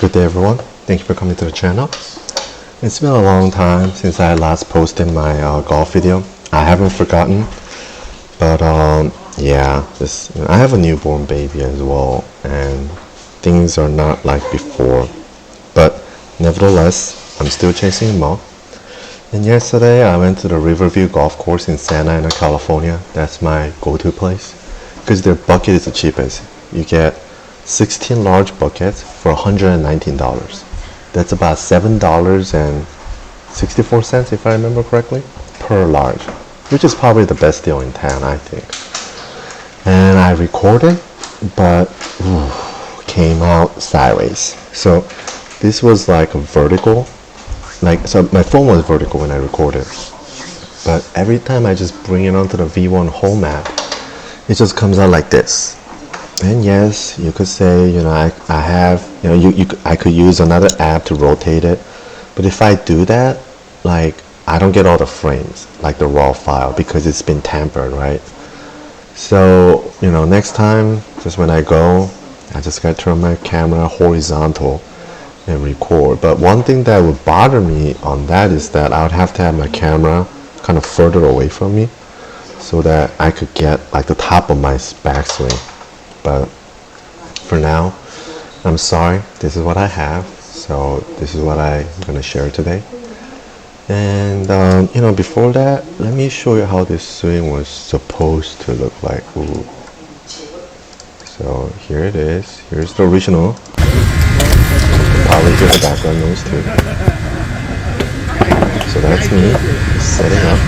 Good day everyone, thank you for coming to the channel. It's been a long time since I last posted my golf video. I haven't forgotten, but yeah, I have a newborn baby as well, and things are not like before. But nevertheless, I'm still chasing Moe. And yesterday I went to the Riverview Golf Course in Santa Ana, California. That's my go-to place because their bucket is the cheapest. You get 16 large buckets for $119. That's about $7.64 if I remember correctly per large, which is probably the best deal in town, I think. And I recorded, but came out sideways. So this was like a vertical, so my phone was vertical when I recorded, but every time I just bring it onto the V1 hole mat, it just comes out like this. And yes, you could say, I have, I could use another app to rotate it. But if I do that, I don't get all the frames, like the raw file, because it's been tampered, right? So, next time, just when I go, I just gotta turn my camera horizontal and record. But one thing that would bother me on that is that I would have to have my camera kind of further away from me so that I could get the top of my backswing. But for now, I'm sorry, this is what I have, so this is what I'm going to share today. And before that, let me show you how this swing was supposed to look like. Ooh. So here it is, here's the original. Probably hear the background noise too. So that's me setting up.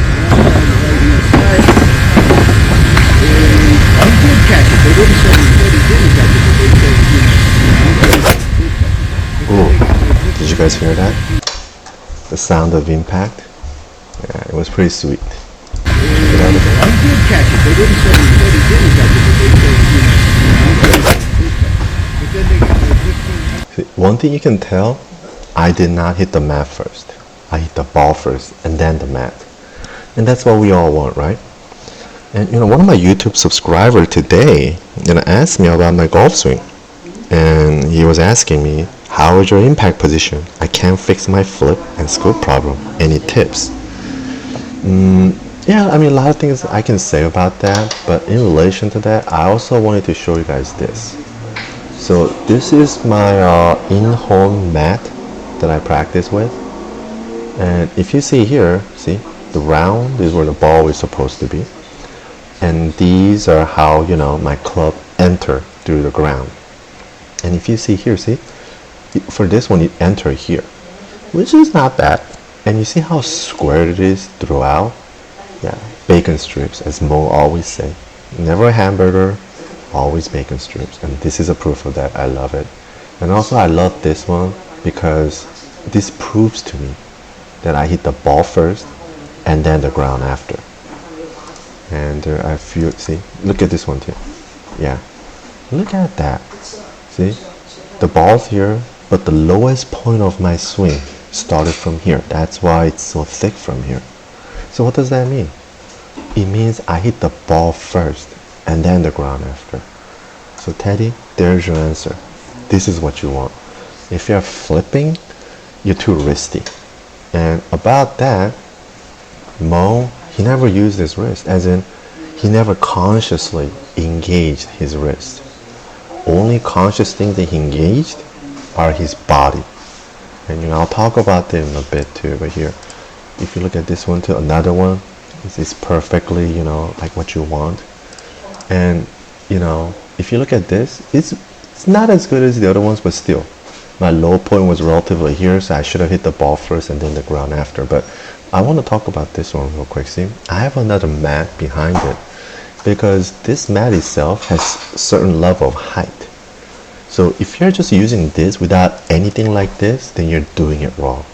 Ooh, did you guys hear that? The sound of impact? Yeah, it was pretty sweet. One thing you can tell, I did not hit the mat first. I hit the ball first and then the mat. And that's what we all want, right? And one of my YouTube subscribers today asked me about my golf swing, and he was asking me, how is your impact position? I can't fix my flip and scoop problem. Any tips? Yeah, a lot of things I can say about that, but in relation to that, I also wanted to show you guys this. So this is my in-home mat that I practice with, and if you see here, see the round is where the ball is supposed to be. And these are how, my club enter through the ground. And if you see here, see, for this one, you enter here, which is not bad. And you see how square it is throughout? Yeah, bacon strips, as Moe always say. Never a hamburger, always bacon strips. And this is a proof of that. I love it. And also, I love this one because this proves to me that I hit the ball first and then the ground after. And I feel, see, look at this one too. Yeah, look at that. See, the ball's here, but the lowest point of my swing started from here. That's why it's so thick from here. So what does that mean? It means I hit the ball first and then the ground after. So Teddy, there's your answer. This is what you want. If you're flipping, you're too wristy. And about that, Moe, he never used his wrist, as in he never consciously engaged his wrist. Only conscious things that he engaged are his body. And I'll talk about them in a bit too, but here, if you look at this one too, another one, it's perfectly, like what you want. And, if you look at this, it's not as good as the other ones, but still. My low point was relatively here, so I should have hit the ball first and then the ground after. But I want to talk about this one real quick. See, I have another mat behind it because this mat itself has a certain level of height. So if you're just using this without anything like this, then you're doing it wrong.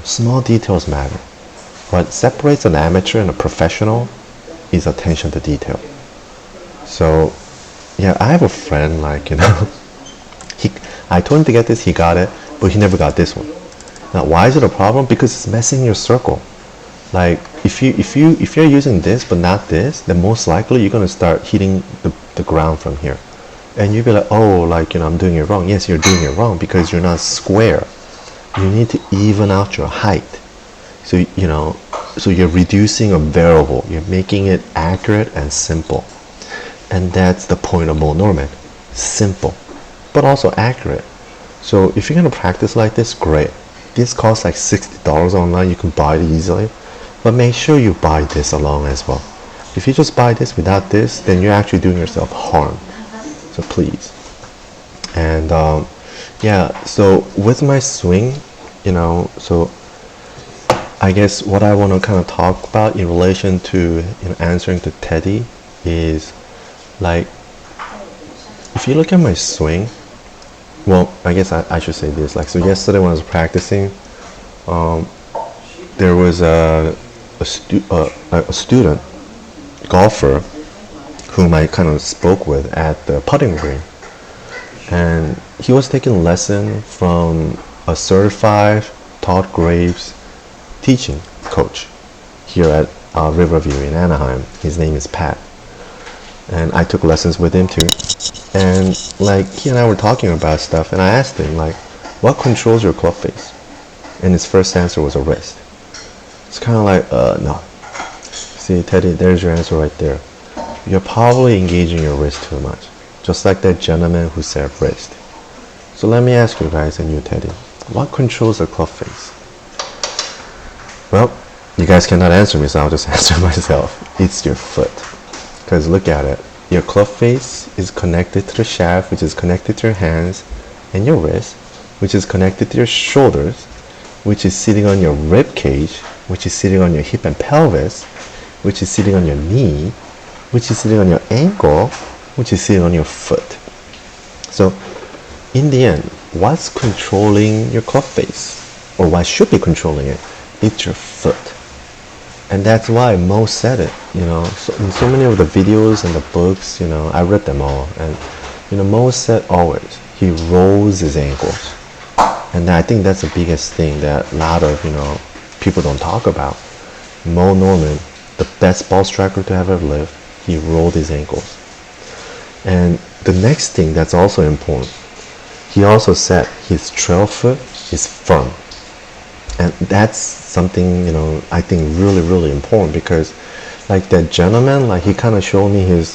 Small details matter. What separates an amateur and a professional is attention to detail. So yeah, I have a friend, I told him to get this, he got it, but he never got this one. Now, why is it a problem? Because it's messing your circle. If you're using this but not this, then most likely you're gonna start hitting the ground from here. And you'd be like, oh, like, I'm doing it wrong. Yes, you're doing it wrong because you're not square. You need to even out your height. So, so you're reducing a variable. You're making it accurate and simple. And that's the point of Moe Norman. Simple, but also accurate. So if you're going to practice like this, great. This costs like $60 online. You can buy it easily. But make sure you buy this along as well. If you just buy this without this, then you're actually doing yourself harm. So please. And yeah, so with my swing, so I guess what I want to kind of talk about in relation to answering to Teddy is like, if you look at my swing, well, I guess I should say this. Like, so yesterday when I was practicing, there was a student golfer whom I kind of spoke with at the putting green, and he was taking a lesson from a certified Todd Graves teaching coach here at Riverview in Anaheim. His name is Pat, and I took lessons with him too. And like, he and I were talking about stuff, and I asked him like, what controls your club face? And his first answer was a wrist. It's kind of like, no. See, Teddy, there's your answer right there. You're probably engaging your wrist too much, just like that gentleman who said wrist. So let me ask you guys and you, Teddy, what controls the club face? Well, you guys cannot answer me, so I'll just answer myself. It's your foot. Because look at it. Your club face is connected to the shaft, which is connected to your hands and your wrist, which is connected to your shoulders, which is sitting on your rib cage, which is sitting on your hip and pelvis, which is sitting on your knee, which is sitting on your ankle, which is sitting on your foot. So in the end, what's controlling your club face, or what should be controlling it? It's your foot. And that's why Moe said it, so in so many of the videos and the books, I read them all, and Moe said always he rolls his ankles. And I think that's the biggest thing that a lot of people don't talk about. Moe Norman, the best ball striker to ever live, he rolled his ankles. And the next thing that's also important, he also said his trail foot is firm. And that's something, I think really, really important, because like that gentleman, like he kind of showed me his,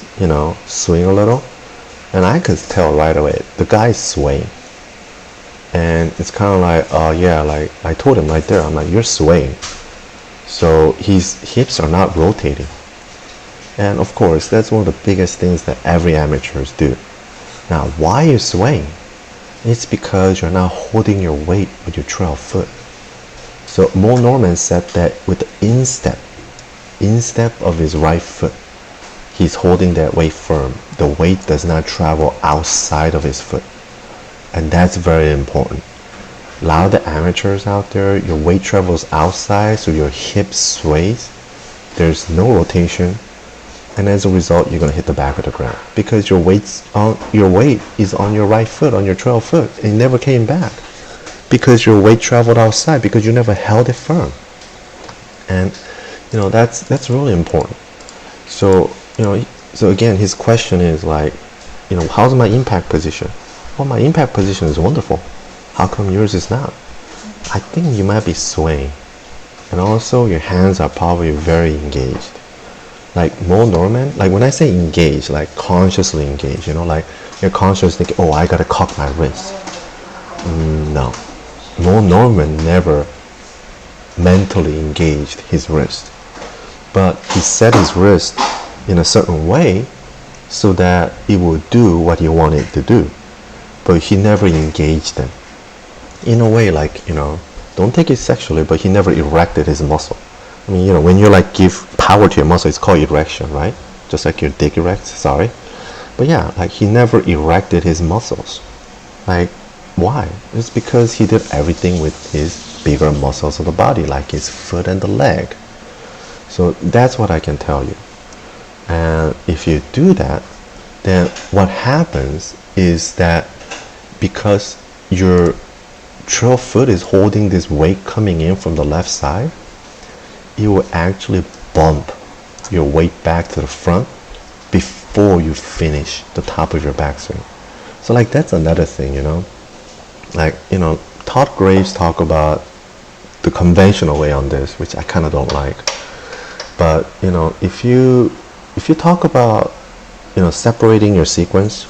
swing a little, and I could tell right away, the guy's swaying. And it's kind of like, yeah, like I told him right there, I'm like, you're swaying. So his hips are not rotating. And of course, that's one of the biggest things that every amateurs do. Now, why are you swaying? It's because you're not holding your weight with your trail foot. So Moe Norman said that with the instep of his right foot, he's holding that weight firm. The weight does not travel outside of his foot. And that's very important. A lot of the amateurs out there, your weight travels outside, so your hip sways. There's no rotation. And as a result, you're going to hit the back of the ground because your weight is on your right foot, on your trail foot, and it never came back because your weight traveled outside because you never held it firm. And that's really important. So so again, his question is like, how's my impact position? Well, my impact position is wonderful. How come yours is not? I think you might be swaying, and also your hands are probably very engaged. Like Moe Norman, like when I say engaged, like consciously engaged, like you're consciously thinking, oh, I gotta cock my wrist. No, Moe Norman never mentally engaged his wrist, but he set his wrist in a certain way so that it would do what he wanted to do, but he never engaged them. In a way, like, don't take it sexually, but he never erected his muscle. I mean, when you like give power to your muscle, it's called erection, right? Just like your dick erects, sorry. But yeah, like he never erected his muscles. Like, why? It's because he did everything with his bigger muscles of the body, like his foot and the leg. So that's what I can tell you. And if you do that, then what happens is that because your trail foot is holding this weight coming in from the left side, it will actually bump your weight back to the front before you finish the top of your backswing. So like that's another thing, you know. Like, you know, Todd Graves talk about the conventional way on this, which I kind of don't like. But, you know, if you talk about, you know, separating your sequence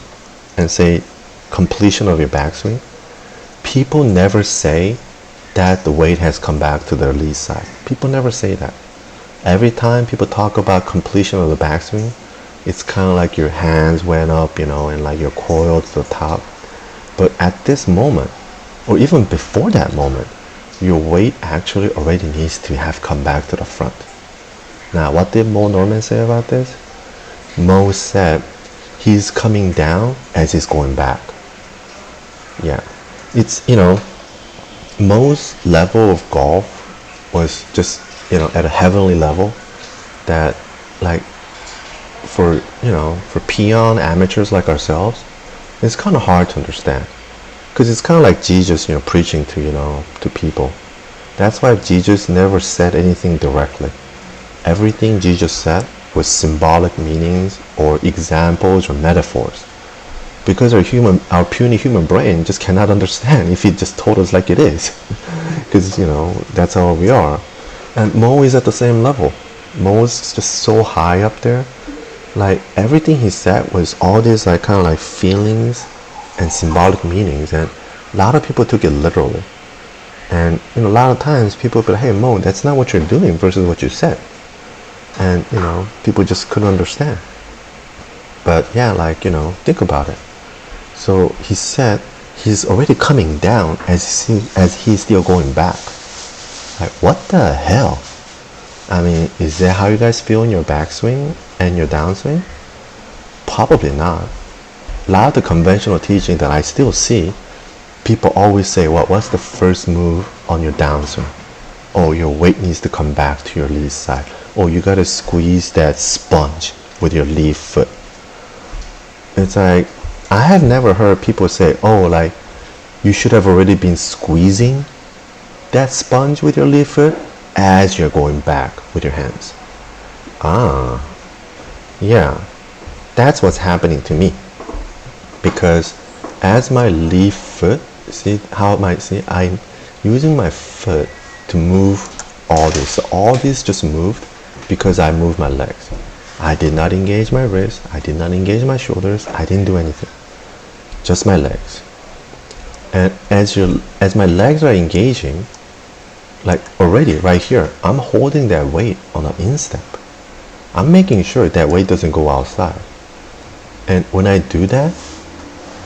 and say completion of your backswing, people never say that the weight has come back to their lead side. People never say that. Every time people talk about completion of the backswing, it's kind of like your hands went up, you know, and like you're coiled to the top. But at this moment, or even before that moment, your weight actually already needs to have come back to the front. Now, what did Moe Norman say about this? Moe said he's coming down as he's going back. Yeah, it's, you know, Moe's level of golf was just, you know, at a heavenly level that, like, for, you know, for peon amateurs like ourselves, it's kind of hard to understand. Because it's kind of like Jesus, you know, preaching to, you know, to people. That's why Jesus never said anything directly. Everything Jesus said was symbolic meanings or examples or metaphors. Because our puny human brain just cannot understand if he just told us like it is. Because, you know, that's how we are. And Moe is at the same level. Moe is just so high up there. Like, everything he said was all this, like, kind of like feelings and symbolic meanings, and a lot of people took it literally. And, you know, a lot of times people be like, hey Moe, that's not what you're doing versus what you said. And, you know, people just couldn't understand. But yeah, like, you know, think about it. So he said he's already coming down as he's still going back. Like, what the hell? I mean, is that how you guys feel in your backswing and your downswing? Probably not. A lot of the conventional teaching that I still see, people always say, well, what's the first move on your downswing? Oh, your weight needs to come back to your lead side. Oh, you got to squeeze that sponge with your lead foot. It's like, I have never heard people say, oh, like, you should have already been squeezing that sponge with your lead foot as you're going back with your hands. Ah, yeah, that's what's happening to me. Because as my lead foot, see how I'm using my foot to move all this. So all this just moved because I moved my legs. I did not engage my wrist. I did not engage my shoulders. I didn't do anything. Just my legs. And as my legs are engaging, like already right here, I'm holding that weight on an instep. I'm making sure that weight doesn't go outside. And when I do that,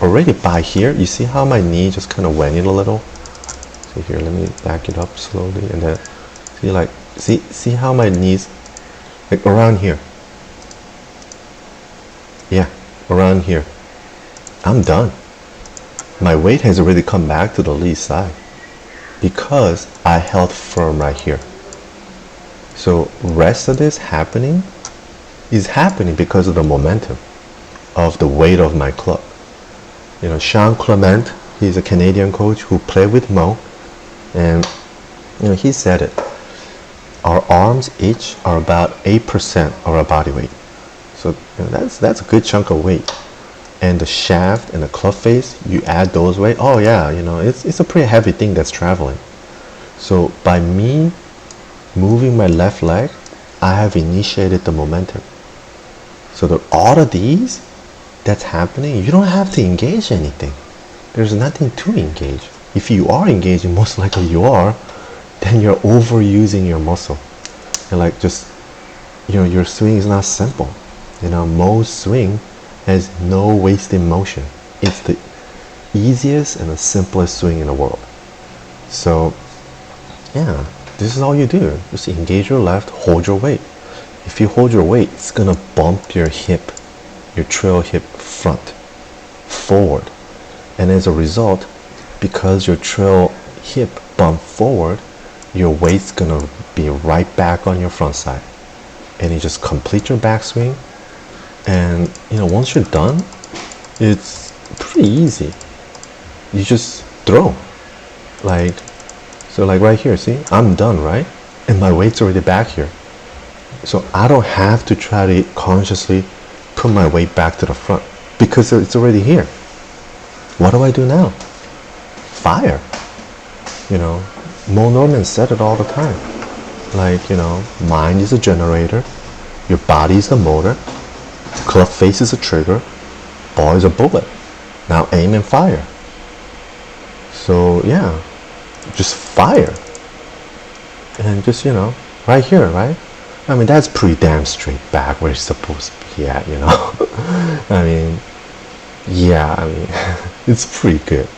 already by here, you see how my knee just kind of went in a little? So here, let me back it up slowly, and then see how my knees, like around here. Yeah, around here. I'm done. My weight has already come back to the lead side because I held firm right here. So rest of this is happening because of the momentum of the weight of my club. You know, Sean Clement, he's a Canadian coach who played with Moe, and, you know, he said it. Our arms each are about 8% of our body weight. So, you know, that's a good chunk of weight. And the shaft and the club face, you add those weight, oh yeah, you know, it's a pretty heavy thing that's traveling. So by me moving my left leg, I have initiated the momentum. So that all of these that's happening, you don't have to engage anything. There's nothing to engage. If you are engaging, most likely you are, then you're overusing your muscle. And like, just, you know, your swing is not simple. You know, Moe's swing has no wasted motion. It's the easiest and the simplest swing in the world. So yeah, this is all you do. Just engage your left, hold your weight. If you hold your weight, it's gonna bump your hip, your trail hip front, forward. And as a result, because your trail hip bump forward, your weight's gonna be right back on your front side. And you just complete your backswing. And, you know, once you're done, it's pretty easy. You just throw. Like, so like right here, see, I'm done, right? And my weight's already back here. So I don't have to try to consciously put my weight back to the front because it's already here. What do I do now? Fire. You know, Moe Norman said it all the time. Like, you know, mind is a generator, your body is the motor, club face is a trigger, ball is a bullet. Now aim and fire. So yeah, just fire. And just, you know, right here, right? I mean, that's pretty damn straight back where it's supposed to be at, you know. I mean, yeah, I mean, it's pretty good.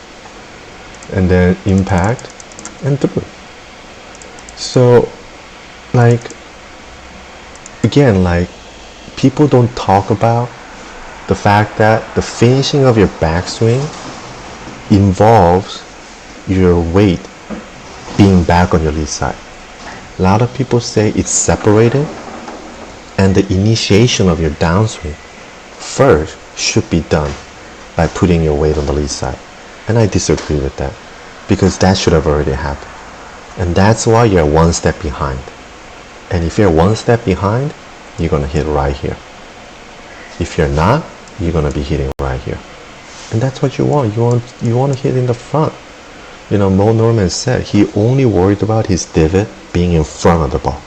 And then impact and through. So, like, again, like, people don't talk about the fact that the finishing of your backswing involves your weight being back on your lead side. A lot of people say it's separated, and the initiation of your downswing first should be done by putting your weight on the lead side. And I disagree with that, because that should have already happened. And that's why you're one step behind. And if you're one step behind, you're going to hit right here. If you're not, you're going to be hitting right here. And that's what you want. You want to hit in the front. You know, Moe Norman said he only worried about his divot being in front of the ball.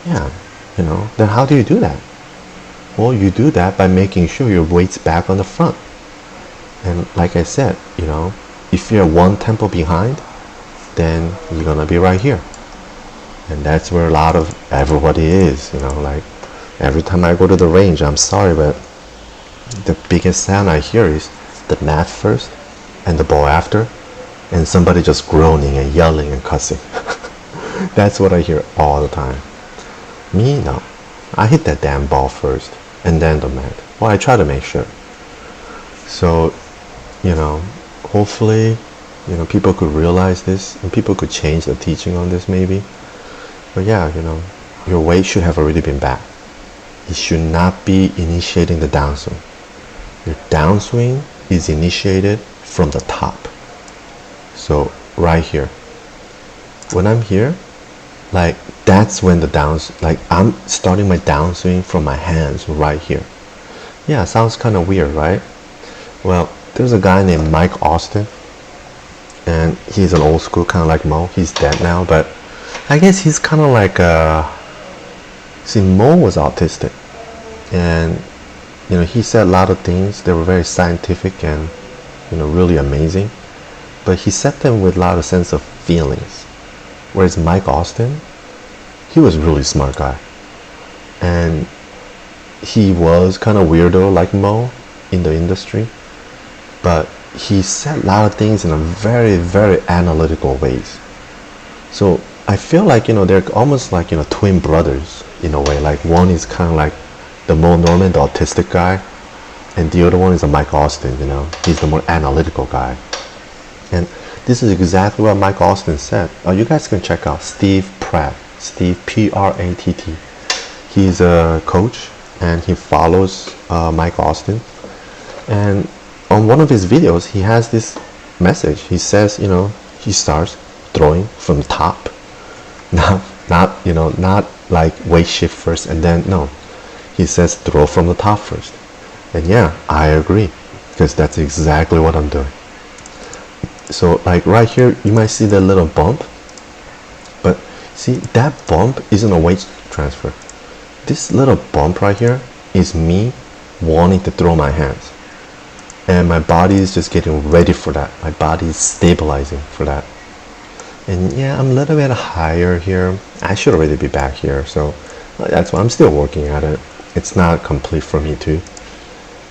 Yeah, you know, then how do you do that? Well, you do that by making sure your weight's back on the front. And like I said, you know, if you're one tempo behind, then you're going to be right here. And that's where a lot of everybody is, you know, like every time I go to the range, I'm sorry, but the biggest sound I hear is the mat first and the ball after, and somebody just groaning and yelling and cussing. That's what I hear all the time. Me, no. I hit that damn ball first and then the mat. Well, I try to make sure. So, you know, hopefully, you know, people could realize this and people could change the teaching on this maybe. But yeah, you know, your weight should have already been back. It should not be initiating the downswing. Your downswing is initiated from the top. So right here, when I'm here, like that's when the like I'm starting my downswing from my hands right here. Yeah, sounds kind of weird, right? Well, there's a guy named Mike Austin, and he's an old school, kind of like Moe. He's dead now, but I guess he's kind of like see, Moe was autistic, and you know, he said a lot of things that were very scientific and, you know, really amazing, but he said them with a lot of sense of feelings. Whereas Mike Austin, he was a really smart guy, and he was kind of weirdo like Moe in the industry, but he said a lot of things in a very, very analytical ways. So I feel like, you know, they're almost like, you know, twin brothers in a way. Like one is kind of like the Moe Norman, the autistic guy, and the other one is a Mike Austin, you know. He's the more analytical guy. And this is exactly what Mike Austin said. You guys can check out Steve Pratt, Steve P-R-A-T-T. He's a coach and he follows Mike Austin. And on one of his videos, he has this message. He says, you know, he starts throwing from the top. Not, you know, not like weight shift first and then, no. He says throw from the top first. And yeah, I agree, because that's exactly what I'm doing. So like right here, you might see that little bump, but see, that bump isn't a weight transfer. This little bump right here is me wanting to throw my hands, and my body is just getting ready for that. My body is stabilizing for that. And yeah, I'm a little bit higher here. I should already be back here, so that's why I'm still working at it. It's not complete for me too,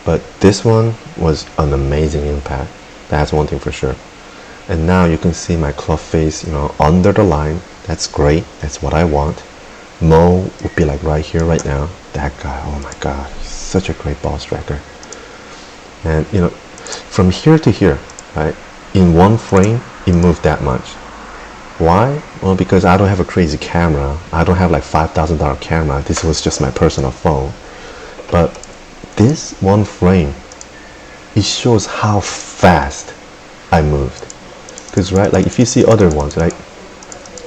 but this one was an amazing impact. That's one thing for sure. And now you can see my club face, you know, under the line. That's great. That's what I want. Moe would be like right here, right now. That guy, oh my God, he's such a great ball striker. And you know, from here to here, right, in one frame, it moved that much. Why? Well, because I don't have a crazy camera. I don't have like $5,000 camera. This was just my personal phone. But this one frame, it shows how fast I moved. Because right, like if you see other ones, right,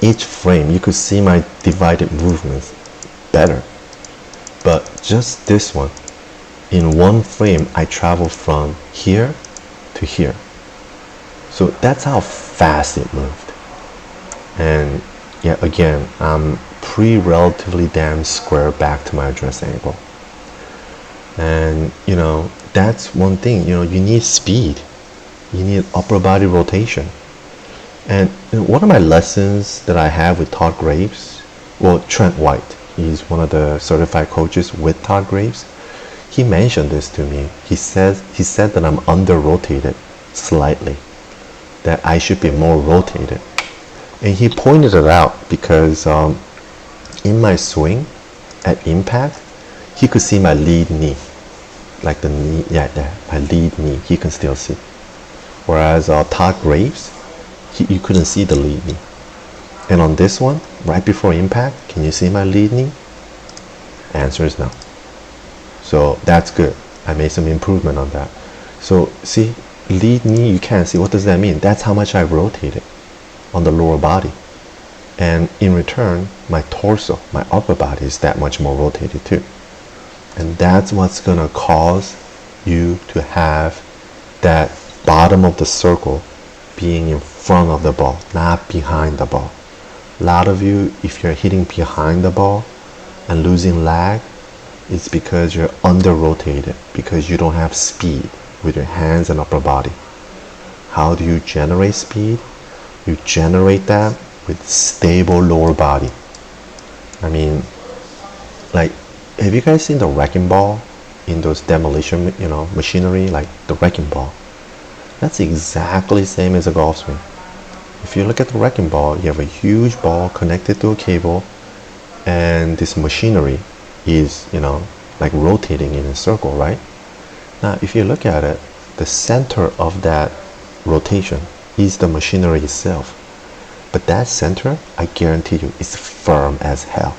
each frame you could see my divided movements better. But just this one, in one frame, I travel from here to here. So that's how fast it moved. And yeah, again, I'm relatively damn square back to my address angle. And you know, that's one thing, you know, you need speed. You need upper body rotation. And you know, one of my lessons that I have with Todd Graves, well, Trent White, he's one of the certified coaches with Todd Graves. He mentioned this to me. He said that I'm under rotated slightly, that I should be more rotated. And he pointed it out because in my swing at impact, he could see my lead knee, like the knee, yeah, there, my lead knee, he can still see. Whereas Todd Graves, you couldn't see the lead knee. And on this one, right before impact, can you see my lead knee? Answer is no. So that's good. I made some improvement on that. So see, lead knee, you can't see. What does that mean? That's how much I rotated on the lower body. And in return, my torso, my upper body is that much more rotated too. And that's what's going to cause you to have that bottom of the circle being in front of the ball, not behind the ball. A lot of you, if you're hitting behind the ball and losing lag, it's because you're under rotated, because you don't have speed with your hands and upper body. How do you generate speed? You generate that with stable lower body. I mean, like, have you guys seen the wrecking ball in those demolition, you know, machinery, like the wrecking ball? That's exactly the same as a golf swing. If you look at the wrecking ball, you have a huge ball connected to a cable, and this machinery is, you know, like rotating in a circle, right? Now, if you look at it, the center of that rotation is the machinery itself. But that center, I guarantee you, is firm as hell.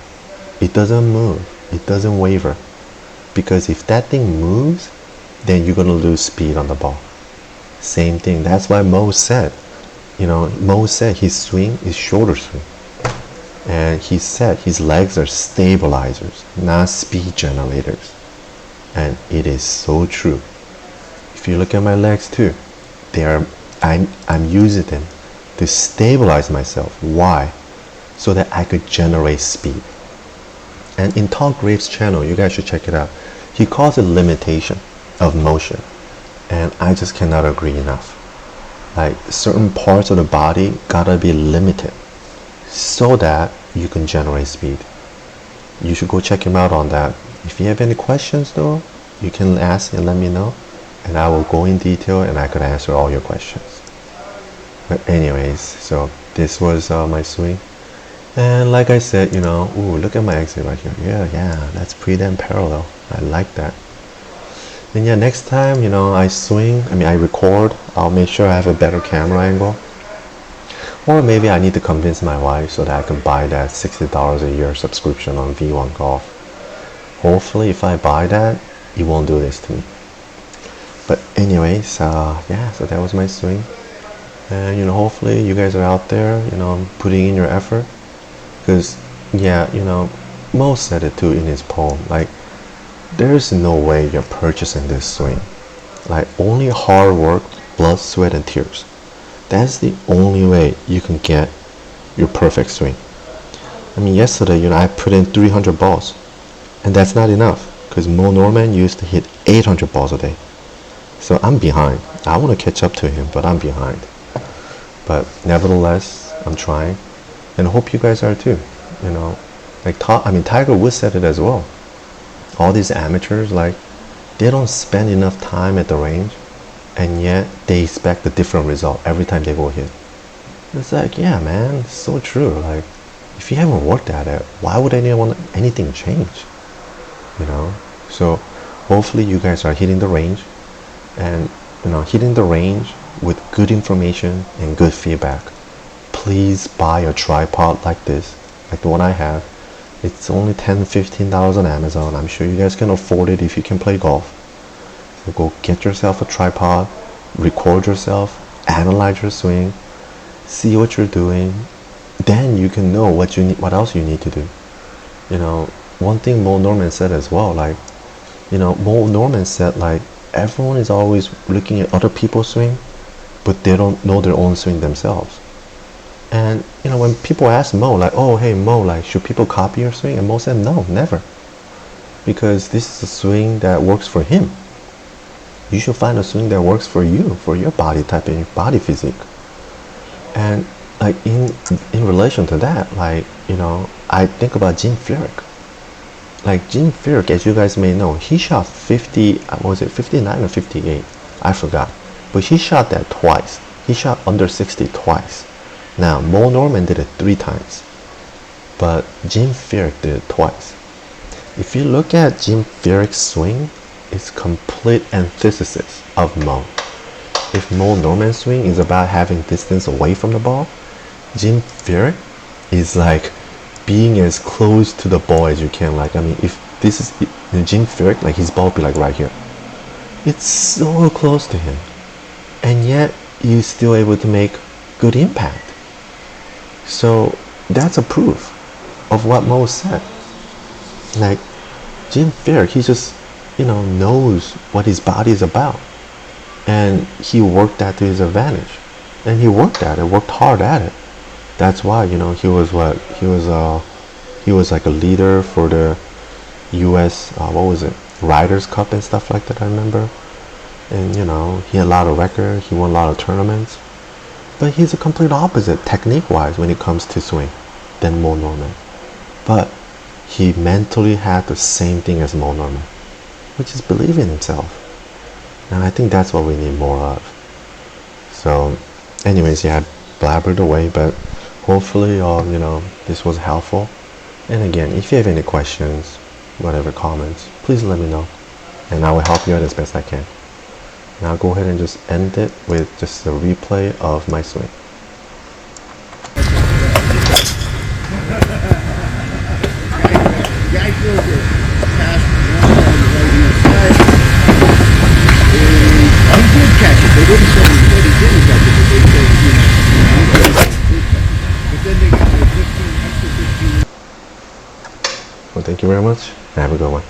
It doesn't move. It doesn't waver. Because if that thing moves, then you're going to lose speed on the ball. Same thing. That's why Moe said, you know, Moe said his swing is shoulder swing. And he said his legs are stabilizers, not speed generators. And it is so true. If you look at my legs too, I'm using them to stabilize myself. Why? So that I could generate speed. And in Todd Graves' channel, you guys should check it out. He calls it limitation of motion. And I just cannot agree enough. Like, certain parts of the body gotta be limited so that you can generate speed. You should go check him out on that. If you have any questions though, you can ask and let me know, and I will go in detail and I could answer all your questions. But anyways, so this was my swing. And like I said, you know, ooh, look at my exit right here. Yeah, that's pretty damn parallel. I like that. And yeah, next time, you know, I record, I'll make sure I have a better camera angle. Or maybe I need to convince my wife so that I can buy that $60 a year subscription on V1 Golf. Hopefully, if I buy that, it won't do this to me. But anyways, yeah, so that was my swing. And, you know, hopefully you guys are out there, you know, putting in your effort. Because, yeah, you know, Moe said it too in his poem. Like, there's no way you're purchasing this swing. Like, only hard work, blood, sweat, and tears. That's the only way you can get your perfect swing. I mean, yesterday, you know, I put in 300 balls. And that's not enough. Because Moe Norman used to hit 800 balls a day. So I'm behind. I want to catch up to him, but I'm behind. But nevertheless, I'm trying. And I hope you guys are too. You know, like Tiger Woods said it as well. All these amateurs, like, they don't spend enough time at the range, and yet they expect a different result every time they go hit. It's like, yeah, man, it's so true. Like, if you haven't worked at it, why would anything change? You know? So hopefully you guys are hitting the range, and, you know, hitting the range with good information and good feedback. Please buy a tripod like this, like the one I have. It's only $10-15 on Amazon. I'm sure you guys can afford it if you can play golf. So go get yourself a tripod, record yourself, analyze your swing, see what you're doing. Then you can know what else you need to do. You know, one thing Moe Norman said as well, like, you know, Moe Norman said, like, everyone is always looking at other people's swing, but they don't know their own swing themselves. And you know, when people ask Moe like, oh hey Moe, like should people copy your swing? And Moe said no, never. Because this is a swing that works for him. You should find a swing that works for you, for your body type and your body physique. And like in relation to that, like, you know, I think about Jim Furyk. Like Jim Furyk, as you guys may know, he shot 50, what was it, 59 or 58? I forgot. But he shot that twice. He shot under 60 twice. Now, Moe Norman did it 3 times. But Jim Furyk did it twice. If you look at Jim Furyk's swing, it's complete antithesis of Moe. If Moe Norman's swing is about having distance away from the ball, Jim Furyk is like being as close to the ball as you can. Like, I mean, if this is Jim Furyk, like his ball would be like right here. It's so close to him, and yet you're still able to make good impact. So that's a proof of what Moe said. Like Jim Furyk, he just, you know, knows what his body is about, and he worked that to his advantage, and he worked at it, worked hard at it. That's why, you know, he was like a leader for the U.S. What was it, Riders Cup and stuff like that, I remember. And you know, he had a lot of records, he won a lot of tournaments, but he's a complete opposite technique wise when it comes to swing than Moe Norman. But he mentally had the same thing as Moe Norman, which is believe in himself. And I think that's what we need more of. So anyways, yeah, I blabbered away, but hopefully you know, this was helpful. And again, if you have any questions, whatever, comments, please let me know, and I will help you out as best I can. Now go ahead and just end it with just a replay of my swing. Guy feels it past one on the right hand side. And he did catch it. They didn't say he didn't catch it, but they said, you know, but then they got their 15, extra 15. Well, thank you very much, and have a good one.